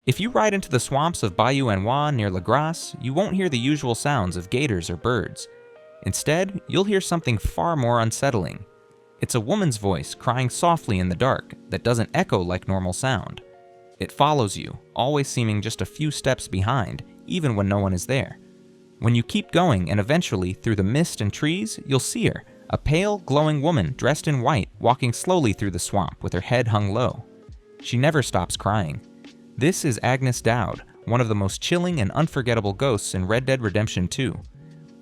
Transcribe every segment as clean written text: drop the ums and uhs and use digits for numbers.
If you ride into the swamps of Bayou Ennois near La Grasse, you won't hear the usual sounds of gators or birds. Instead, you'll hear something far more unsettling. It's a woman's voice crying softly in the dark that doesn't echo like normal sound. It follows you, always seeming just a few steps behind, even when no one is there. When you keep going and eventually, through the mist and trees, you'll see her, a pale, glowing woman dressed in white, walking slowly through the swamp with her head hung low. She never stops crying. This is Agnes Dowd, one of the most chilling and unforgettable ghosts in Red Dead Redemption 2.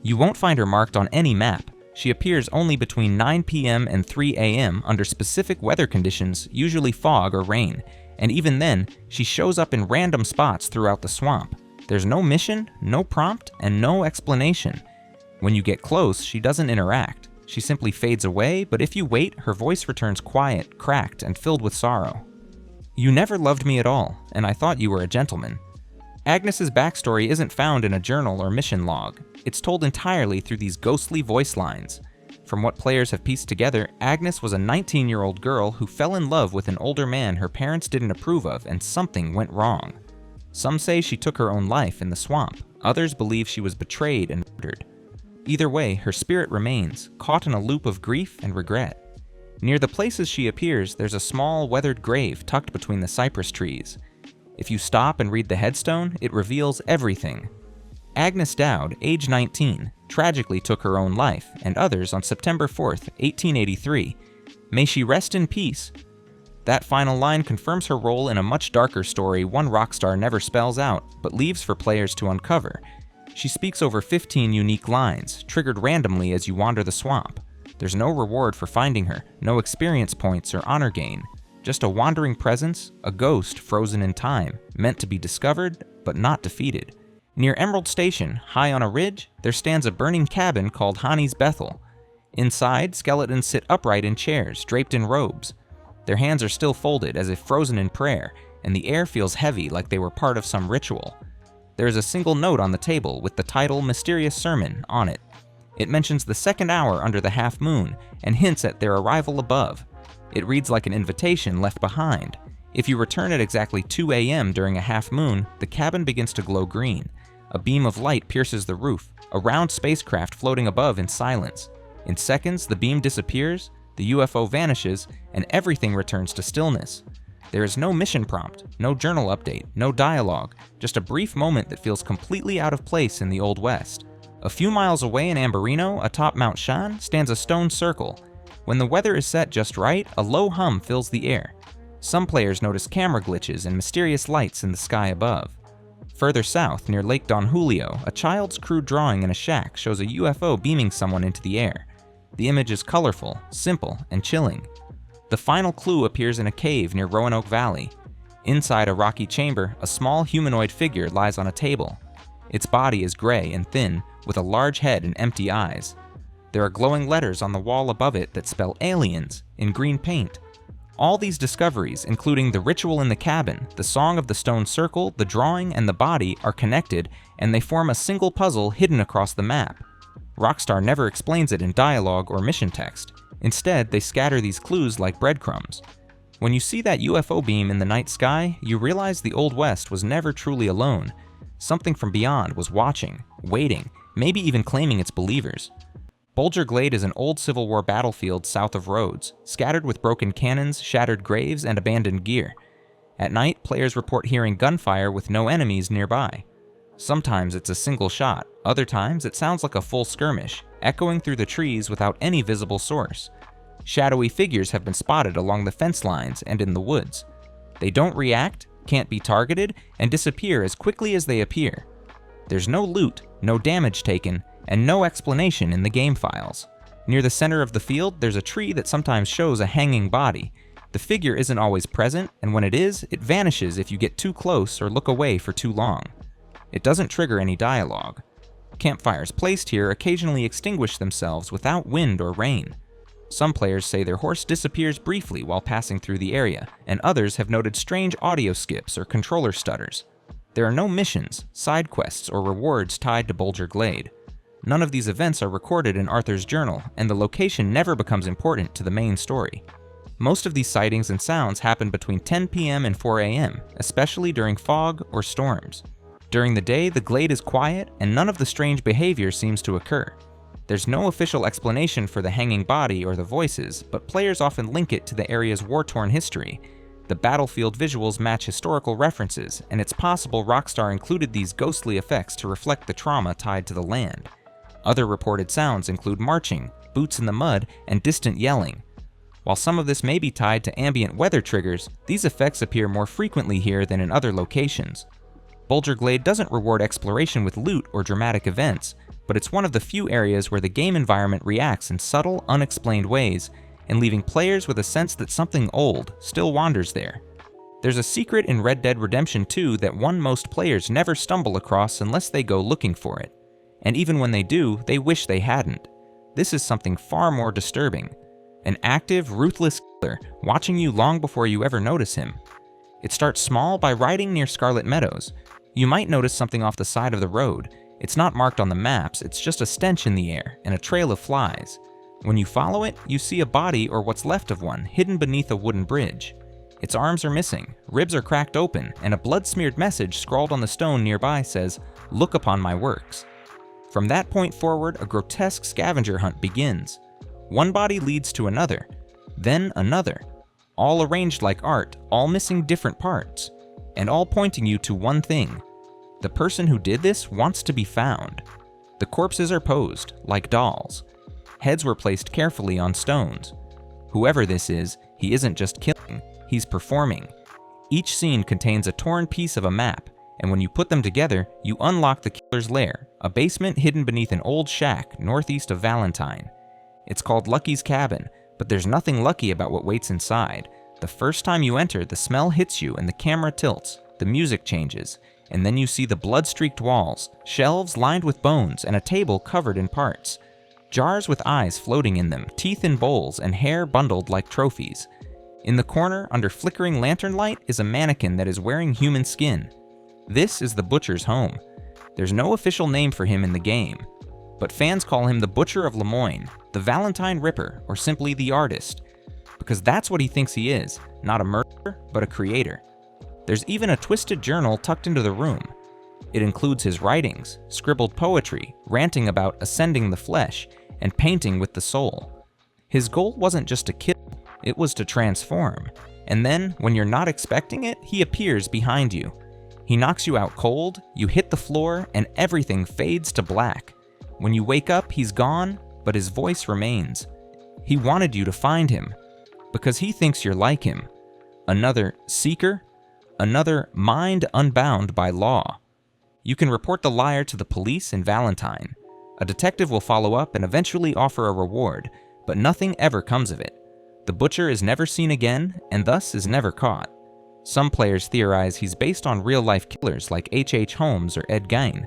You won't find her marked on any map. She appears only between 9 p.m. and 3 a.m. under specific weather conditions, usually fog or rain, and even then, she shows up in random spots throughout the swamp. There's no mission, no prompt, and no explanation. When you get close, she doesn't interact. She simply fades away, but if you wait, her voice returns quiet, cracked, and filled with sorrow. You never loved me at all, and I thought you were a gentleman. Agnes's backstory isn't found in a journal or mission log. It's told entirely through these ghostly voice lines. From what players have pieced together, Agnes was a 19-year-old girl who fell in love with an older man her parents didn't approve of, and something went wrong. Some say she took her own life in the swamp. Others believe she was betrayed and murdered. Either way, her spirit remains, caught in a loop of grief and regret. Near the places she appears, there's a small, weathered grave tucked between the cypress trees. If you stop and read the headstone, it reveals everything. Agnes Dowd, age 19, tragically took her own life, and others on September 4th, 1883. May she rest in peace. That final line confirms her role in a much darker story one rockstar never spells out, but leaves for players to uncover. She speaks over 15 unique lines, triggered randomly as you wander the swamp. There's no reward for finding her, no experience points or honor gain. Just a wandering presence, a ghost frozen in time, meant to be discovered, but not defeated. Near Emerald Station, high on a ridge, there stands a burning cabin called Hani's Bethel. Inside, skeletons sit upright in chairs, draped in robes. Their hands are still folded, as if frozen in prayer, and the air feels heavy like they were part of some ritual. There is a single note on the table with the title Mysterious Sermon on it. It mentions the second hour under the half moon and hints at their arrival above. It reads like an invitation left behind. If you return at exactly 2 a.m. during a half moon, the cabin begins to glow green. A beam of light pierces the roof, a round spacecraft floating above in silence. In seconds, the beam disappears, the UFO vanishes, and everything returns to stillness. There is no mission prompt, no journal update, no dialogue, just a brief moment that feels completely out of place in the Old West. A few miles away in Ambarino, atop Mount Shan, stands a stone circle. When the weather is set just right, a low hum fills the air. Some players notice camera glitches and mysterious lights in the sky above. Further south, near Lake Don Julio, a child's crude drawing in a shack shows a UFO beaming someone into the air. The image is colorful, simple, and chilling. The final clue appears in a cave near Roanoke Valley. Inside a rocky chamber, a small humanoid figure lies on a table. Its body is gray and thin, with a large head and empty eyes. There are glowing letters on the wall above it that spell aliens in green paint. All these discoveries, including the ritual in the cabin, the song of the stone circle, the drawing, and the body, are connected, and they form a single puzzle hidden across the map. Rockstar never explains it in dialogue or mission text. Instead, they scatter these clues like breadcrumbs. When you see that UFO beam in the night sky, you realize the Old West was never truly alone. Something from beyond was watching, waiting, maybe even claiming its believers. Bulger Glade is an old Civil War battlefield south of Rhodes, scattered with broken cannons, shattered graves, and abandoned gear. At night, players report hearing gunfire with no enemies nearby. Sometimes it's a single shot, other times it sounds like a full skirmish, echoing through the trees without any visible source. Shadowy figures have been spotted along the fence lines and in the woods. They don't react, can't be targeted, and disappear as quickly as they appear. There's no loot, no damage taken, and no explanation in the game files. Near the center of the field, there's a tree that sometimes shows a hanging body. The figure isn't always present, and when it is, it vanishes if you get too close or look away for too long. It doesn't trigger any dialogue. Campfires placed here occasionally extinguish themselves without wind or rain. Some players say their horse disappears briefly while passing through the area, and others have noted strange audio skips or controller stutters. There are no missions, side quests, or rewards tied to Bulger Glade. None of these events are recorded in Arthur's journal, and the location never becomes important to the main story. Most of these sightings and sounds happen between 10 p.m. and 4 a.m., especially during fog or storms. During the day, the glade is quiet and none of the strange behavior seems to occur. There's no official explanation for the hanging body or the voices, but players often link it to the area's war-torn history. The battlefield visuals match historical references, and it's possible Rockstar included these ghostly effects to reflect the trauma tied to the land. Other reported sounds include marching, boots in the mud, and distant yelling. While some of this may be tied to ambient weather triggers, these effects appear more frequently here than in other locations. Bulger Glade doesn't reward exploration with loot or dramatic events, but it's one of the few areas where the game environment reacts in subtle, unexplained ways, and leaving players with a sense that something old still wanders there. There's a secret in Red Dead Redemption 2 that most players never stumble across unless they go looking for it. And even when they do, they wish they hadn't. This is something far more disturbing. An active, ruthless killer watching you long before you ever notice him. It starts small by riding near Scarlet Meadows. You might notice something off the side of the road. It's not marked on the maps, it's just a stench in the air and a trail of flies. When you follow it, you see a body or what's left of one hidden beneath a wooden bridge. Its arms are missing, ribs are cracked open, and a blood-smeared message scrawled on the stone nearby says, "Look upon my works." From that point forward, a grotesque scavenger hunt begins. One body leads to another, then another, all arranged like art, all missing different parts, and all pointing you to one thing. The person who did this wants to be found. The corpses are posed, like dolls. Heads were placed carefully on stones. Whoever this is, he isn't just killing, he's performing. Each scene contains a torn piece of a map, and when you put them together, you unlock the killer's lair, a basement hidden beneath an old shack northeast of Valentine. It's called Lucky's Cabin, but there's nothing lucky about what waits inside. The first time you enter, the smell hits you and the camera tilts, the music changes, and then you see the blood-streaked walls, shelves lined with bones, and a table covered in parts. Jars with eyes floating in them, teeth in bowls, and hair bundled like trophies. In the corner, under flickering lantern light, is a mannequin that is wearing human skin. This is the Butcher's home. There's no official name for him in the game, but fans call him the Butcher of Lemoyne, the Valentine Ripper, or simply the Artist, because that's what he thinks he is, not a murderer, but a creator. There's even a twisted journal tucked into the room. It includes his writings, scribbled poetry, ranting about ascending the flesh, and painting with the soul. His goal wasn't just to kill, it was to transform. And then, when you're not expecting it, he appears behind you. He knocks you out cold, you hit the floor, and everything fades to black. When you wake up, he's gone, but his voice remains. He wanted you to find him, because he thinks you're like him. Another seeker, another mind unbound by law. You can report the liar to the police in Valentine. A detective will follow up and eventually offer a reward, but nothing ever comes of it. The Butcher is never seen again, and thus is never caught. Some players theorize he's based on real-life killers like H.H. Holmes or Ed Gein.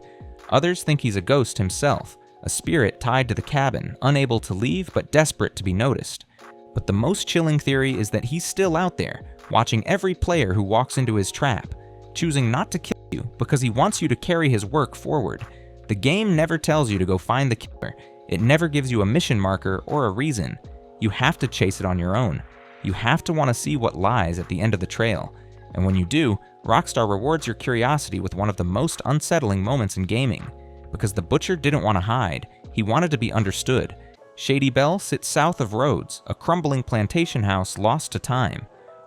Others think he's a ghost himself, a spirit tied to the cabin, unable to leave but desperate to be noticed. But the most chilling theory is that he's still out there, watching every player who walks into his trap, choosing not to kill you because he wants you to carry his work forward. The game never tells you to go find the killer. It never gives you a mission marker or a reason. You have to chase it on your own. You have to want to see what lies at the end of the trail. And when you do, Rockstar rewards your curiosity with one of the most unsettling moments in gaming. Because the Butcher didn't want to hide, he wanted to be understood. Shady Belle sits south of Rhodes, a crumbling plantation house lost to time.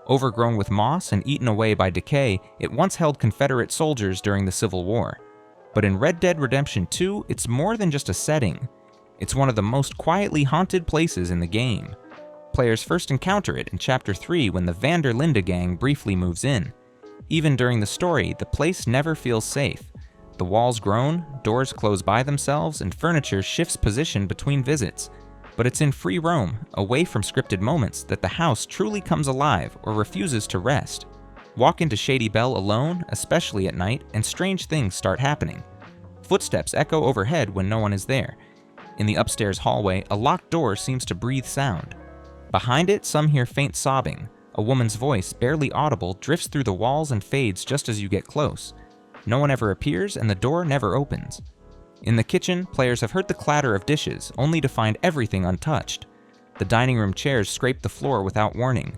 Overgrown with moss and eaten away by decay, it once held Confederate soldiers during the Civil War. But in Red Dead Redemption 2, it's more than just a setting. It's one of the most quietly haunted places in the game. Players first encounter it in Chapter 3 when the Van der Linde gang briefly moves in. Even during the story, the place never feels safe. The walls groan, doors close by themselves, and furniture shifts position between visits. But it's in free roam, away from scripted moments, that the house truly comes alive or refuses to rest. Walk into Shady Belle alone, especially at night, and strange things start happening. Footsteps echo overhead when no one is there. In the upstairs hallway, a locked door seems to breathe sound. Behind it, some hear faint sobbing. A woman's voice, barely audible, drifts through the walls and fades just as you get close. No one ever appears, and the door never opens. In the kitchen, players have heard the clatter of dishes, only to find everything untouched. The dining room chairs scrape the floor without warning.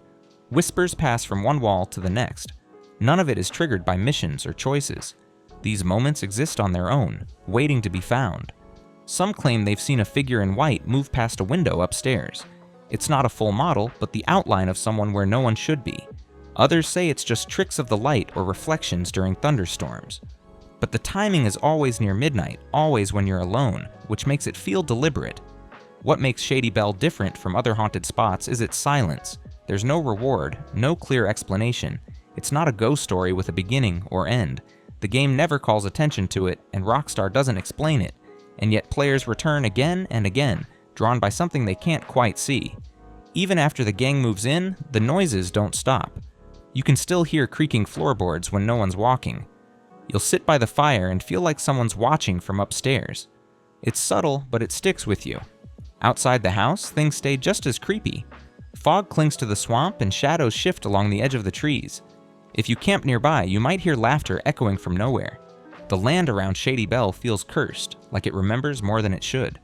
Whispers pass from one wall to the next. None of it is triggered by missions or choices. These moments exist on their own, waiting to be found. Some claim they've seen a figure in white move past a window upstairs. It's not a full model, but the outline of someone where no one should be. Others say it's just tricks of the light or reflections during thunderstorms. But the timing is always near midnight, always when you're alone, which makes it feel deliberate. What makes Shady Belle different from other haunted spots is its silence. There's no reward, no clear explanation. It's not a ghost story with a beginning or end. The game never calls attention to it, and Rockstar doesn't explain it. And yet players return again and again, drawn by something they can't quite see. Even after the gang moves in, the noises don't stop. You can still hear creaking floorboards when no one's walking. You'll sit by the fire and feel like someone's watching from upstairs. It's subtle, but it sticks with you. Outside the house, things stay just as creepy. Fog clings to the swamp and shadows shift along the edge of the trees. If you camp nearby, you might hear laughter echoing from nowhere. The land around Shady Belle feels cursed, like it remembers more than it should.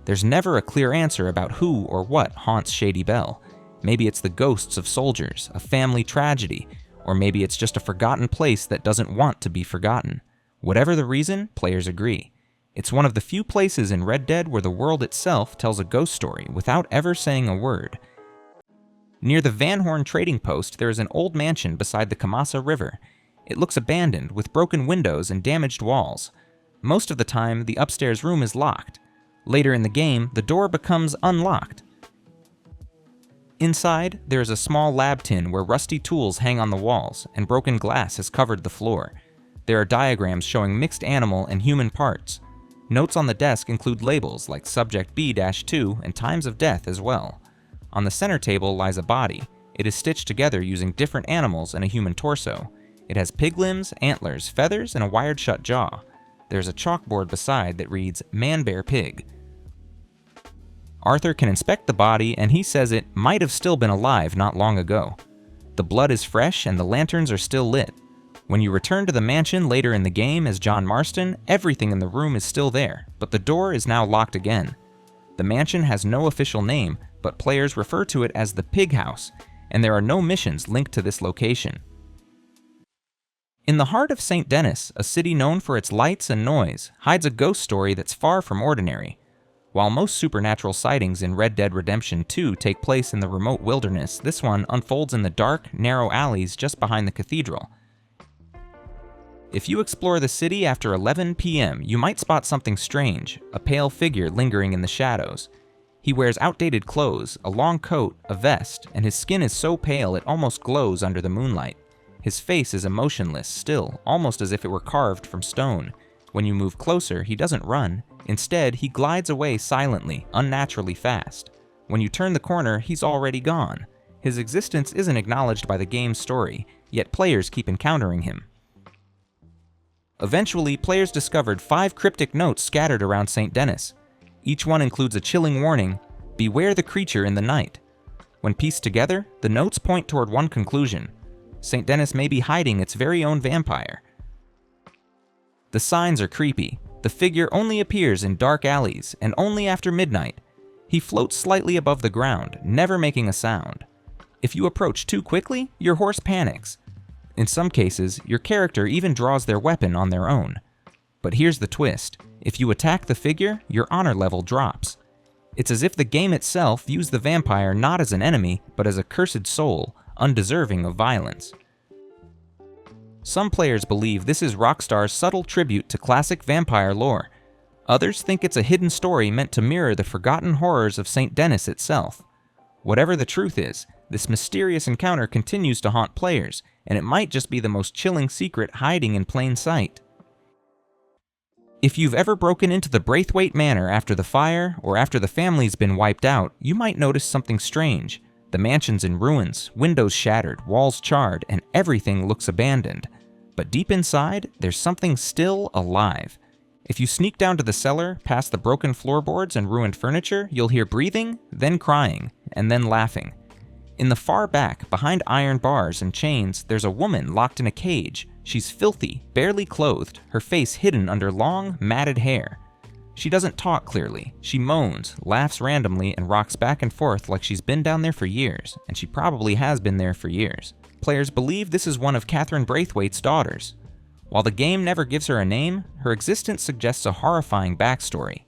There's never a clear answer about who or what haunts Shady Belle. Maybe it's the ghosts of soldiers, a family tragedy, or maybe it's just a forgotten place that doesn't want to be forgotten. Whatever the reason, players agree. It's one of the few places in Red Dead where the world itself tells a ghost story without ever saying a word. Near the Van Horn trading post, there is an old mansion beside the Kamasa River. It looks abandoned, with broken windows and damaged walls. Most of the time, the upstairs room is locked. Later in the game, the door becomes unlocked. Inside, there is a small lab tin where rusty tools hang on the walls, and broken glass has covered the floor. There are diagrams showing mixed animal and human parts. Notes on the desk include labels like Subject B-2 and times of death as well. On the center table lies a body. It is stitched together using different animals and a human torso. It has pig limbs, antlers, feathers, and a wired shut jaw. There's a chalkboard beside that reads, Man Bear Pig. Arthur can inspect the body, and he says it might have still been alive not long ago. The blood is fresh and the lanterns are still lit. When you return to the mansion later in the game as John Marston, everything in the room is still there, but the door is now locked again. The mansion has no official name, but players refer to it as the Pig House, and there are no missions linked to this location. In the heart of St. Denis, a city known for its lights and noise, hides a ghost story that's far from ordinary. While most supernatural sightings in Red Dead Redemption 2 take place in the remote wilderness, this one unfolds in the dark, narrow alleys just behind the cathedral. If you explore the city after 11 p.m., you might spot something strange, a pale figure lingering in the shadows. He wears outdated clothes, a long coat, a vest, and his skin is so pale it almost glows under the moonlight. His face is emotionless, still, almost as if it were carved from stone. When you move closer, he doesn't run. Instead, he glides away silently, unnaturally fast. When you turn the corner, he's already gone. His existence isn't acknowledged by the game's story, yet players keep encountering him. Eventually, players discovered 5 cryptic notes scattered around St. Denis. Each one includes a chilling warning, beware the creature in the night. When pieced together, the notes point toward one conclusion. St. Denis may be hiding its very own vampire. The signs are creepy. The figure only appears in dark alleys, and only after midnight. He floats slightly above the ground, never making a sound. If you approach too quickly, your horse panics. In some cases, your character even draws their weapon on their own. But here's the twist. If you attack the figure, your honor level drops. It's as if the game itself views the vampire not as an enemy, but as a cursed soul, undeserving of violence. Some players believe this is Rockstar's subtle tribute to classic vampire lore. Others think it's a hidden story meant to mirror the forgotten horrors of St. Denis itself. Whatever the truth is, this mysterious encounter continues to haunt players, and it might just be the most chilling secret hiding in plain sight. If you've ever broken into the Braithwaite Manor after the fire, or after the family's been wiped out, you might notice something strange. The mansion's in ruins, windows shattered, walls charred, and everything looks abandoned. But deep inside, there's something still alive. If you sneak down to the cellar, past the broken floorboards and ruined furniture, you'll hear breathing, then crying, and then laughing. In the far back, behind iron bars and chains, there's a woman locked in a cage. She's filthy, barely clothed, her face hidden under long, matted hair. She doesn't talk clearly. She moans, laughs randomly, and rocks back and forth like she's been down there for years, and she probably has been there for years. Players believe this is one of Catherine Braithwaite's daughters. While the game never gives her a name, her existence suggests a horrifying backstory.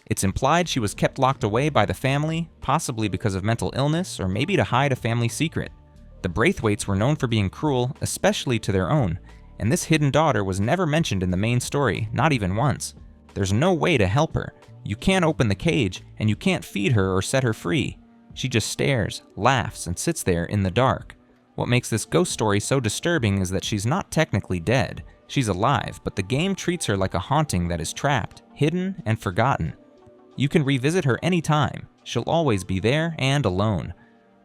It's implied she was kept locked away by the family, possibly because of mental illness or maybe to hide a family secret. The Braithwaites were known for being cruel, especially to their own, and this hidden daughter was never mentioned in the main story, not even once. There's no way to help her. You can't open the cage, and you can't feed her or set her free. She just stares, laughs, and sits there in the dark. What makes this ghost story so disturbing is that she's not technically dead. She's alive, but the game treats her like a haunting that is trapped, hidden, and forgotten. You can revisit her anytime. She'll always be there and alone.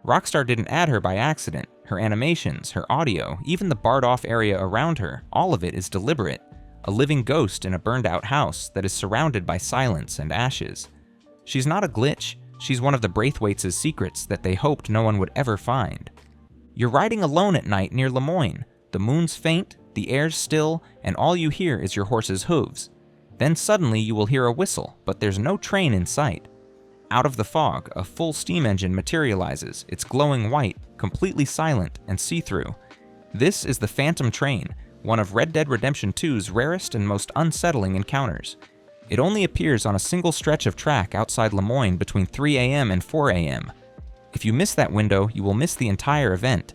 Rockstar didn't add her by accident. Her animations, her audio, even the barred-off area around her, all of it is deliberate. A living ghost in a burned-out house that is surrounded by silence and ashes. She's not a glitch. She's one of the Braithwaites' secrets that they hoped no one would ever find. You're riding alone at night near Lemoyne. The moon's faint, the air's still, and all you hear is your horse's hooves. Then suddenly you will hear a whistle, but there's no train in sight. Out of the fog, a full steam engine materializes, its glowing white, completely silent and see-through. This is the Phantom Train, one of Red Dead Redemption 2's rarest and most unsettling encounters. It only appears on a single stretch of track outside Lemoyne between 3 a.m. and 4 a.m. If you miss that window, you will miss the entire event.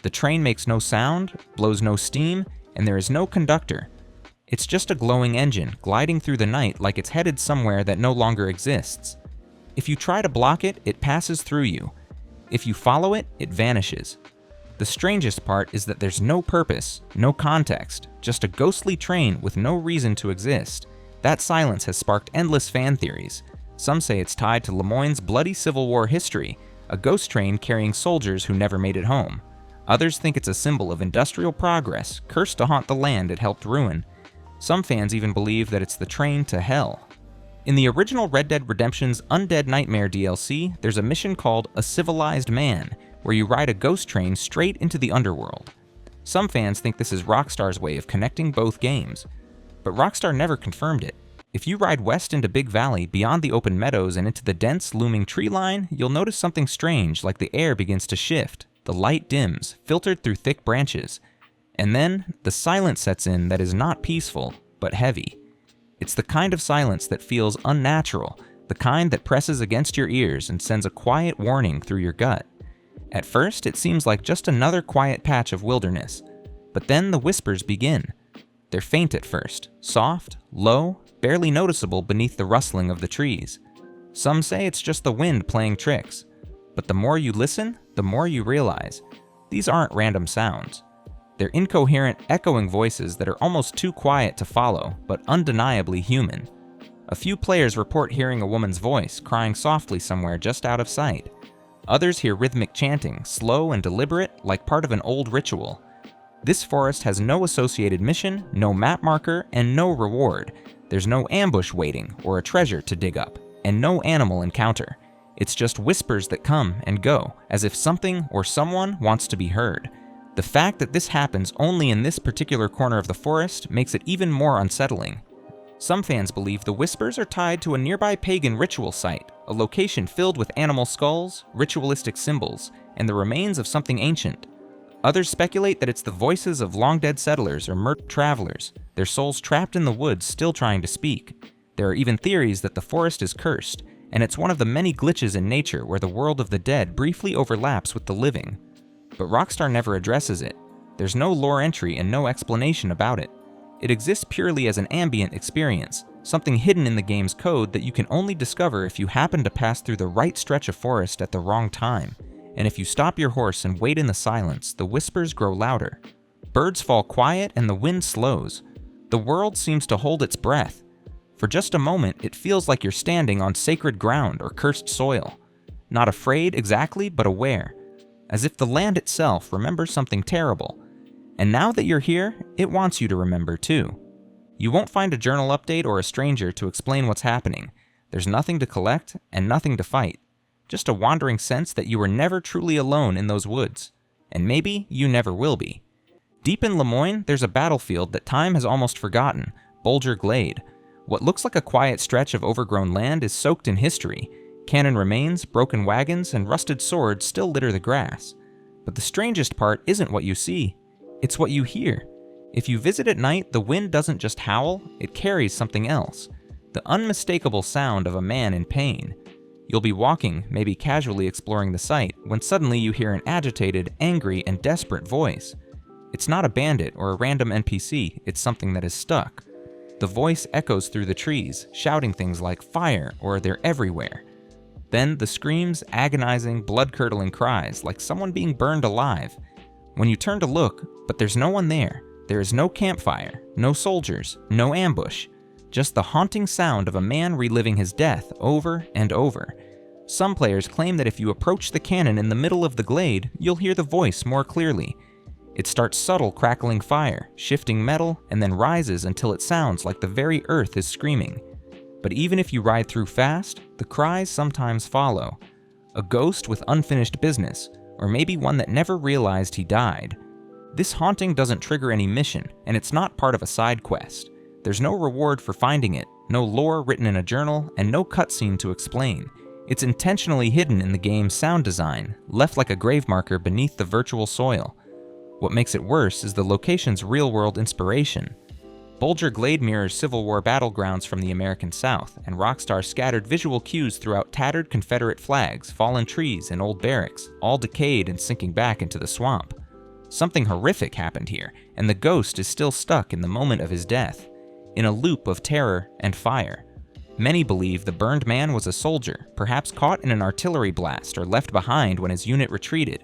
The train makes no sound, blows no steam, and there is no conductor. It's just a glowing engine, gliding through the night like it's headed somewhere that no longer exists. If you try to block it, it passes through you. If you follow it, it vanishes. The strangest part is that there's no purpose, no context, just a ghostly train with no reason to exist. That silence has sparked endless fan theories. Some say it's tied to Lemoyne's bloody Civil War history, a ghost train carrying soldiers who never made it home. Others think it's a symbol of industrial progress, cursed to haunt the land it helped ruin. Some fans even believe that it's the train to hell. In the original Red Dead Redemption's Undead Nightmare DLC, there's a mission called A Civilized Man, where you ride a ghost train straight into the underworld. Some fans think this is Rockstar's way of connecting both games, but Rockstar never confirmed it. If you ride west into Big Valley, beyond the open meadows and into the dense, looming tree line, you'll notice something strange, like the air begins to shift, the light dims, filtered through thick branches, and then the silence sets in that is not peaceful, but heavy. It's the kind of silence that feels unnatural, the kind that presses against your ears and sends a quiet warning through your gut. At first, it seems like just another quiet patch of wilderness, but then the whispers begin. They're faint at first, soft, low, barely noticeable beneath the rustling of the trees. Some say it's just the wind playing tricks, but the more you listen, the more you realize these aren't random sounds. They're incoherent, echoing voices that are almost too quiet to follow, but undeniably human. A few players report hearing a woman's voice crying softly somewhere just out of sight. Others hear rhythmic chanting, slow and deliberate, like part of an old ritual. This forest has no associated mission, no map marker, and no reward. There's no ambush waiting or a treasure to dig up, and no animal encounter. It's just whispers that come and go, as if something or someone wants to be heard. The fact that this happens only in this particular corner of the forest makes it even more unsettling. Some fans believe the whispers are tied to a nearby pagan ritual site, a location filled with animal skulls, ritualistic symbols, and the remains of something ancient. Others speculate that it's the voices of long-dead settlers or murdered travelers, their souls trapped in the woods still trying to speak. There are even theories that the forest is cursed, and it's one of the many glitches in nature where the world of the dead briefly overlaps with the living. But Rockstar never addresses it. There's no lore entry and no explanation about it. It exists purely as an ambient experience, something hidden in the game's code that you can only discover if you happen to pass through the right stretch of forest at the wrong time. And if you stop your horse and wait in the silence, the whispers grow louder. Birds fall quiet and the wind slows. The world seems to hold its breath. For just a moment, it feels like you're standing on sacred ground or cursed soil. Not afraid exactly, but aware. As if the land itself remembers something terrible. And now that you're here, it wants you to remember too. You won't find a journal update or a stranger to explain what's happening. There's nothing to collect and nothing to fight. Just a wandering sense that you were never truly alone in those woods. And maybe you never will be. Deep in Lemoyne, there's a battlefield that time has almost forgotten, Bulger Glade. What looks like a quiet stretch of overgrown land is soaked in history. Cannon remains, broken wagons, and rusted swords still litter the grass. But the strangest part isn't what you see, it's what you hear. If you visit at night, the wind doesn't just howl, it carries something else. The unmistakable sound of a man in pain. You'll be walking, maybe casually exploring the site, when suddenly you hear an agitated, angry, and desperate voice. It's not a bandit or a random NPC, it's something that is stuck. The voice echoes through the trees, shouting things like "fire" or "they're everywhere." Then the screams, agonizing, blood-curdling cries, like someone being burned alive. When you turn to look, but there's no one there. There is no campfire, no soldiers, no ambush. Just the haunting sound of a man reliving his death over and over. Some players claim that if you approach the cannon in the middle of the glade, you'll hear the voice more clearly. It starts subtle crackling fire, shifting metal, and then rises until it sounds like the very earth is screaming. But even if you ride through fast, the cries sometimes follow. A ghost with unfinished business, or maybe one that never realized he died. This haunting doesn't trigger any mission, and it's not part of a side quest. There's no reward for finding it, no lore written in a journal, and no cutscene to explain. It's intentionally hidden in the game's sound design, left like a grave marker beneath the virtual soil. What makes it worse is the location's real-world inspiration. Bulger Glade mirrors Civil War battlegrounds from the American South, and Rockstar scattered visual cues throughout tattered Confederate flags, fallen trees, and old barracks, all decayed and sinking back into the swamp. Something horrific happened here, and the ghost is still stuck in the moment of his death, in a loop of terror and fire. Many believe the burned man was a soldier, perhaps caught in an artillery blast or left behind when his unit retreated.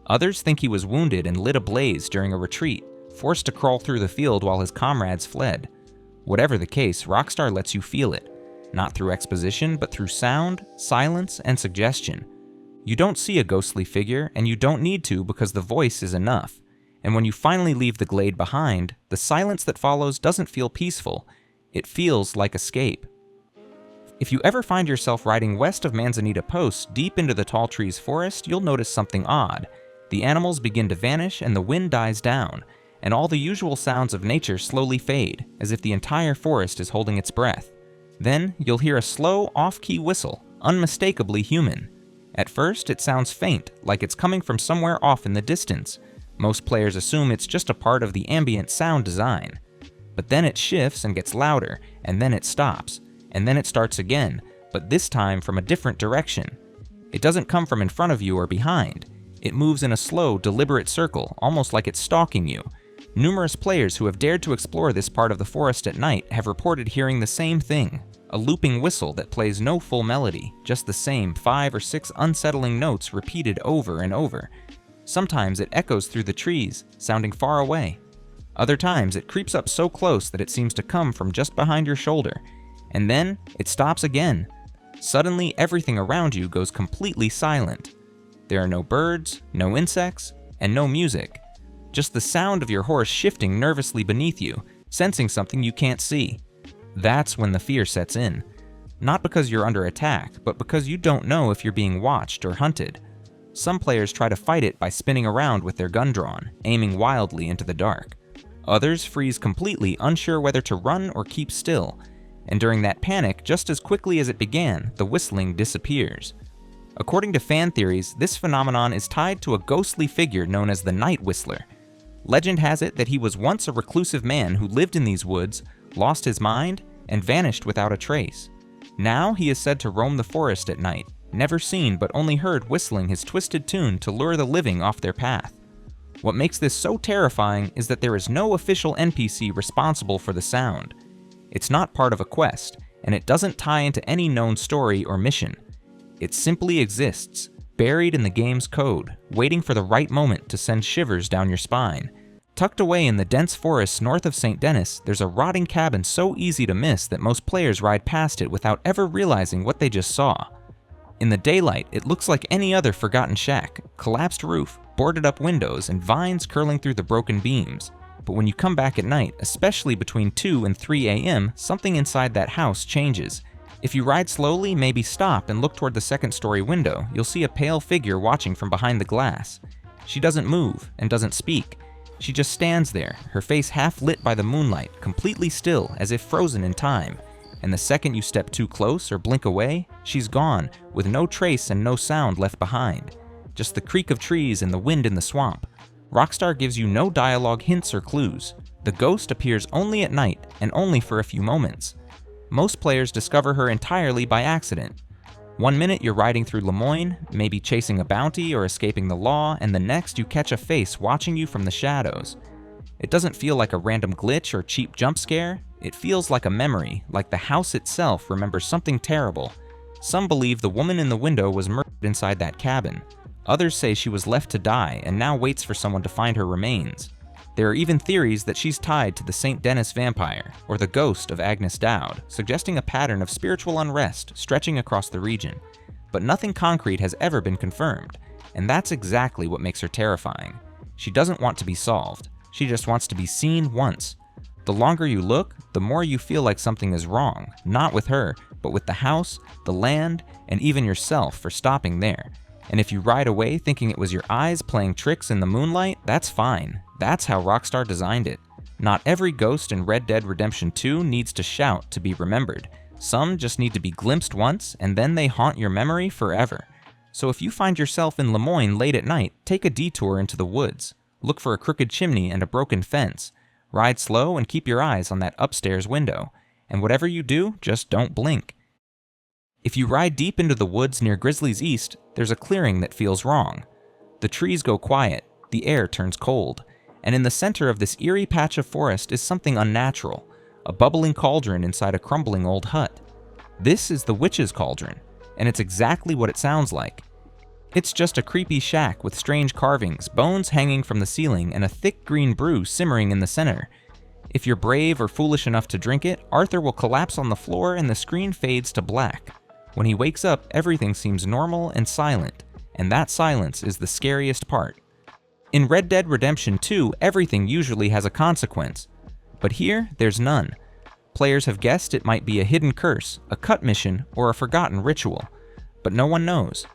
Others think he was wounded and lit ablaze during a retreat, forced to crawl through the field while his comrades fled. Whatever the case, Rockstar lets you feel it, not through exposition, but through sound, silence, and suggestion. You don't see a ghostly figure, and you don't need to because the voice is enough. And when you finally leave the glade behind, the silence that follows doesn't feel peaceful. It feels like escape. If you ever find yourself riding west of Manzanita Post deep into the tall trees forest, you'll notice something odd. The animals begin to vanish and the wind dies down, and all the usual sounds of nature slowly fade, as if the entire forest is holding its breath. Then you'll hear a slow, off-key whistle, unmistakably human. At first, it sounds faint, like it's coming from somewhere off in the distance. Most players assume it's just a part of the ambient sound design. But then it shifts and gets louder, and then it stops, and then it starts again, but this time from a different direction. It doesn't come from in front of you or behind. It moves in a slow, deliberate circle, almost like it's stalking you. Numerous players who have dared to explore this part of the forest at night have reported hearing the same thing, a looping whistle that plays no full melody, just the same 5 or 6 unsettling notes repeated over and over. Sometimes it echoes through the trees, sounding far away. Other times it creeps up so close that it seems to come from just behind your shoulder. And then it stops again. Suddenly everything around you goes completely silent. There are no birds, no insects, and no music. Just the sound of your horse shifting nervously beneath you, sensing something you can't see. That's when the fear sets in. Not because you're under attack, but because you don't know if you're being watched or hunted. Some players try to fight it by spinning around with their gun drawn, aiming wildly into the dark. Others freeze completely, unsure whether to run or keep still. And during that panic, just as quickly as it began, the whistling disappears. According to fan theories, this phenomenon is tied to a ghostly figure known as the Night Whistler. Legend has it that he was once a reclusive man who lived in these woods, lost his mind, and vanished without a trace. Now he is said to roam the forest at night, never seen but only heard whistling his twisted tune to lure the living off their path. What makes this so terrifying is that there is no official NPC responsible for the sound. It's not part of a quest, and it doesn't tie into any known story or mission. It simply exists, buried in the game's code, waiting for the right moment to send shivers down your spine. Tucked away in the dense forests north of St. Denis, there's a rotting cabin so easy to miss that most players ride past it without ever realizing what they just saw. In the daylight, it looks like any other forgotten shack, collapsed roof, boarded up windows, and vines curling through the broken beams. But when you come back at night, especially between 2 and 3 a.m., something inside that house changes. If you ride slowly, maybe stop and look toward the second-story window, you'll see a pale figure watching from behind the glass. She doesn't move and doesn't speak. She just stands there, her face half lit by the moonlight, completely still, as if frozen in time. and the second you step too close or blink away, she's gone, with no trace and no sound left behind. Just the creak of trees and the wind in the swamp. Rockstar gives you no dialogue hints or clues. The ghost appears only at night, and only for a few moments. Most players discover her entirely by accident. One minute you're riding through Lemoyne, maybe chasing a bounty or escaping the law, and the next you catch a face watching you from the shadows. It doesn't feel like a random glitch or cheap jump scare. It feels like a memory, like the house itself remembers something terrible. Some believe the woman in the window was murdered inside that cabin. Others say she was left to die and now waits for someone to find her remains. There are even theories that she's tied to the St. Denis vampire, or the ghost of Agnes Dowd, suggesting a pattern of spiritual unrest stretching across the region. But nothing concrete has ever been confirmed, and that's exactly what makes her terrifying. She doesn't want to be solved, she just wants to be seen once. The longer you look, the more you feel like something is wrong, not with her, but with the house, the land, and even yourself for stopping there. And if you ride away thinking it was your eyes playing tricks in the moonlight, that's fine. That's how Rockstar designed it. Not every ghost in Red Dead Redemption 2 needs to shout to be remembered. Some just need to be glimpsed once, and then they haunt your memory forever. So if you find yourself in Lemoyne late at night, take a detour into the woods. Look for a crooked chimney and a broken fence. Ride slow and keep your eyes on that upstairs window. And whatever you do, just don't blink. If you ride deep into the woods near Grizzly's East, there's a clearing that feels wrong. The trees go quiet, the air turns cold, and in the center of this eerie patch of forest is something unnatural, a bubbling cauldron inside a crumbling old hut. This is the Witch's Cauldron, and it's exactly what it sounds like. It's just a creepy shack with strange carvings, bones hanging from the ceiling, and a thick green brew simmering in the center. If you're brave or foolish enough to drink it, Arthur will collapse on the floor and the screen fades to black. When he wakes up, everything seems normal and silent, and that silence is the scariest part. In Red Dead Redemption 2, everything usually has a consequence, but here, there's none. Players have guessed it might be a hidden curse, a cut mission, or a forgotten ritual, but no one knows.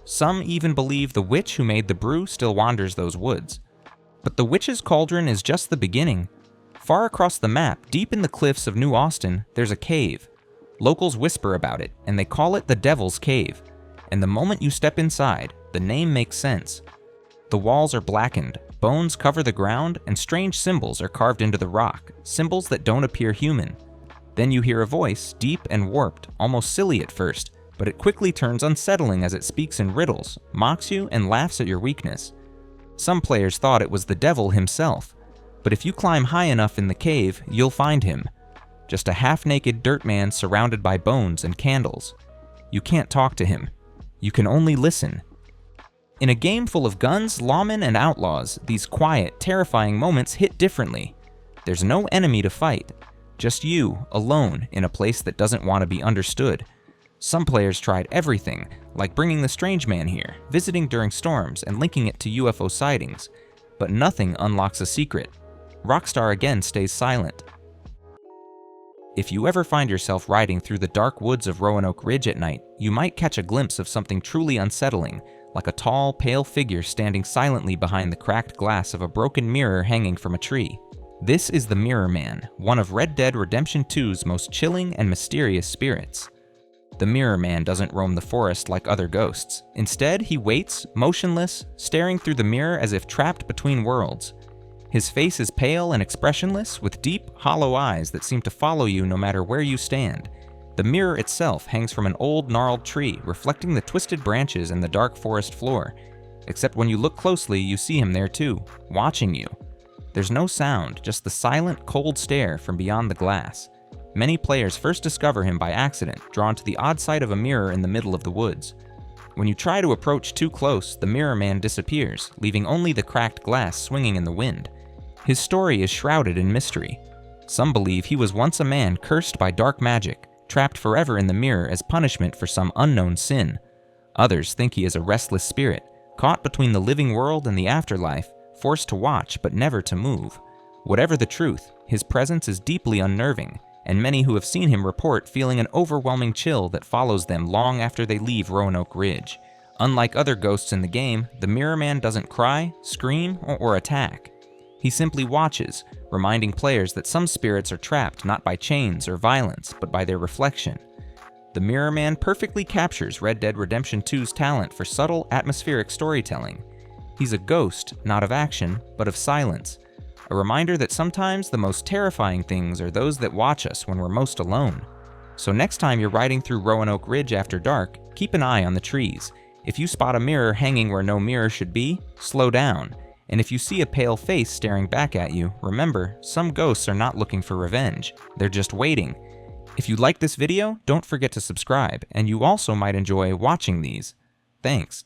Some even believe the witch who made the brew still wanders those woods. But the Witch's Cauldron is just the beginning. Far across the map, deep in the cliffs of New Austin, there's a cave. Locals whisper about it, and they call it the Devil's Cave. And the moment you step inside, the name makes sense. The walls are blackened, bones cover the ground, and strange symbols are carved into the rock, symbols that don't appear human. Then you hear a voice, deep and warped, almost silly at first, but it quickly turns unsettling as it speaks in riddles, mocks you, and laughs at your weakness. Some players thought it was the devil himself, but if you climb high enough in the cave, you'll find him. Just a half-naked dirt man surrounded by bones and candles. You can't talk to him. You can only listen. In a game full of guns, lawmen, and outlaws, these quiet, terrifying moments hit differently. There's no enemy to fight. Just you, alone, in a place that doesn't want to be understood. Some players tried everything, like bringing the strange man here, visiting during storms, and linking it to UFO sightings. But nothing unlocks a secret. Rockstar again stays silent. If you ever find yourself riding through the dark woods of Roanoke Ridge at night, you might catch a glimpse of something truly unsettling, like a tall, pale figure standing silently behind the cracked glass of a broken mirror hanging from a tree. This is the Mirror Man, one of Red Dead Redemption 2's most chilling and mysterious spirits. The Mirror Man doesn't roam the forest like other ghosts. Instead, he waits, motionless, staring through the mirror as if trapped between worlds. His face is pale and expressionless, with deep, hollow eyes that seem to follow you no matter where you stand. The mirror itself hangs from an old, gnarled tree, reflecting the twisted branches and the dark forest floor. Except when you look closely, you see him there too, watching you. There's no sound, just the silent, cold stare from beyond the glass. Many players first discover him by accident, drawn to the odd sight of a mirror in the middle of the woods. When you try to approach too close, the Mirror Man disappears, leaving only the cracked glass swinging in the wind. His story is shrouded in mystery. Some believe he was once a man cursed by dark magic, trapped forever in the mirror as punishment for some unknown sin. Others think he is a restless spirit, caught between the living world and the afterlife, forced to watch but never to move. Whatever the truth, his presence is deeply unnerving, and many who have seen him report feeling an overwhelming chill that follows them long after they leave Roanoke Ridge. Unlike other ghosts in the game, the Mirror Man doesn't cry, scream, or attack. He simply watches, reminding players that some spirits are trapped not by chains or violence, but by their reflection. The Mirror Man perfectly captures Red Dead Redemption 2's talent for subtle, atmospheric storytelling. He's a ghost, not of action, but of silence. A reminder that sometimes the most terrifying things are those that watch us when we're most alone. So next time you're riding through Roanoke Ridge after dark, keep an eye on the trees. If you spot a mirror hanging where no mirror should be, slow down. And if you see a pale face staring back at you, remember, some ghosts are not looking for revenge. They're just waiting. If you like this video, don't forget to subscribe, and you also might enjoy watching these. Thanks.